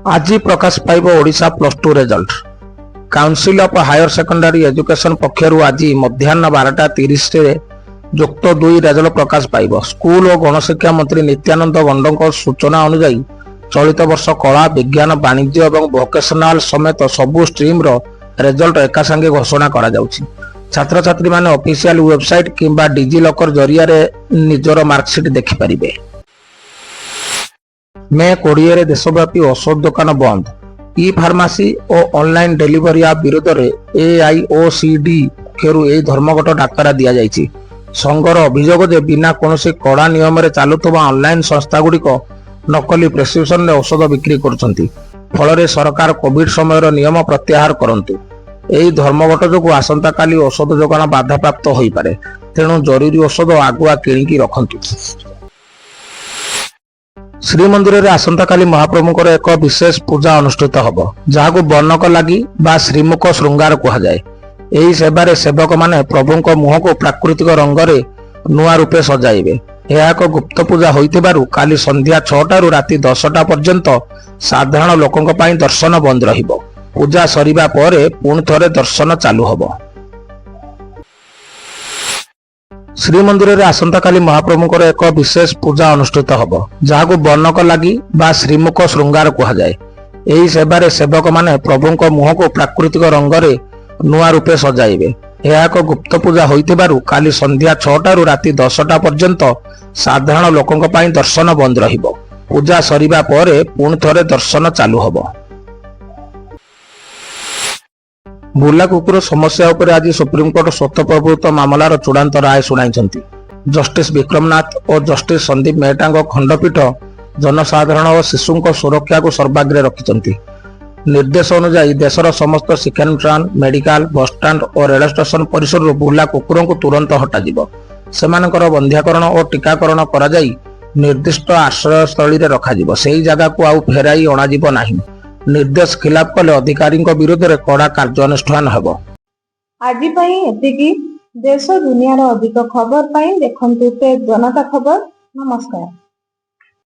आज प्रकाश पाइब Odisha +2 result. Council of higher secondary education पक्षरु आज मध्याह्न 12:30 युक्त 2 रिजल्ट प्रकाश पाइब। स्कूल और गणशिक्षा मंत्री नित्यानंद गंडों सूचना अनुसार चलित वर्ष कला, विज्ञान, वाणिज्य और वोकेशनल समेत सबु स्ट्रीम रिजल्ट एका संगे घोषणा करा जाउछि। छात्र छात्री माने ऑफिशियल वेबसाइट किंबा डिजी लॉकर जरिया रे निजर मार्कशीट देखि परिबे। मे 20 देशव्यापी औषध दुकान बंद। ई फार्मासी और ऑनलाइन डिलीवरी ऐप विरोध में AIOCD पक्षरु एही धर्मघट डाकरा दिया जायछि। संघर अभियोग जे बिना कोनोसी कड़ा नियम रे चालुतबा ऑनलाइन संस्था गुड़िक नकली प्रेस्क्रिप्शन रे औषध बिक्री करछंती। फल सरकार कोविड समय नियम प्रत्याहार करंतु। एही धर्मघट जोगु आसंता काली औषध जोगान बाधाप्राप्त होई पारे, तेणु जरूरी औषध आगुआ किणिकी रखंतु। श्रीमंदिर में आसंता काली महाप्रभुंकर एक विशेष पूजा अनुष्ठित हब, जहां बर्णक लगी बा श्रीमुख श्रृंगार कहुए। यही सेवारे सेवक माने प्रभुंक मुह को प्राकृतिक रंग रे नुआ रूपे सजाइबे। यह एक गुप्त पूजा होइतिबारु काली संध्या 6 राति 10 पर्यंत साधारण लोकंक पई दर्शन बंद रहिबो। पूजा सरिबा परे पुणी थरे दर्शन चालू हबो। श्रीमंदिर में आसंता काली महाप्रभुंकर एक विशेष पूजा अनुष्ठित हब, जहां बर्णक लगी बा श्रीमुख श्रृंगार कहुए। यही सेवारे सेवक माने प्रभुंक मुह को प्राकृतिक रंग रे नुआ रूपे सजाइबे। यह एक गुप्त पूजा होइतिबारु काली संध्या 6 राति 10 पर्यंत साधारण लोकंक पई दर्शन बंद रहिबो। पूजा सरिबा परे पुणी थरे दर्शन चालू हबो। बुला कुकुर समस्या उपर आज सुप्रीमकोर्ट स्वतःप्रभुत्व मामलार चूड़ांत राय शुणाइछंती। जस्टिस विक्रमनाथ और जस्टिस संदीप मेहता खंडपीठ जनसाधारण और शिशुंक सुरक्षा को सर्वाग्रे रखिछंती। निर्देश अनुसार देशर समस्त शिक्षानुष्ठान, मेडिकल, बसस्टाण्ड और रेल स्टेशन परिसर बुला कुकुर को तुरंत हटाଯିब। सेमानकर बंध्याकरण और टीकाकरण करा जाई निर्दिष्ट आश्रयस्थली रे रखाजिब। सेही जगह को आउ फेराई अणाजिब नाही। निर्देश खिलाफ कले अधिकारी विरोध में कड़ा कार्यानुष्ठान हेबो। आज एतिकी। देश दुनिया अधिक खबर देखंतु तेज जनता खबर। नमस्कार।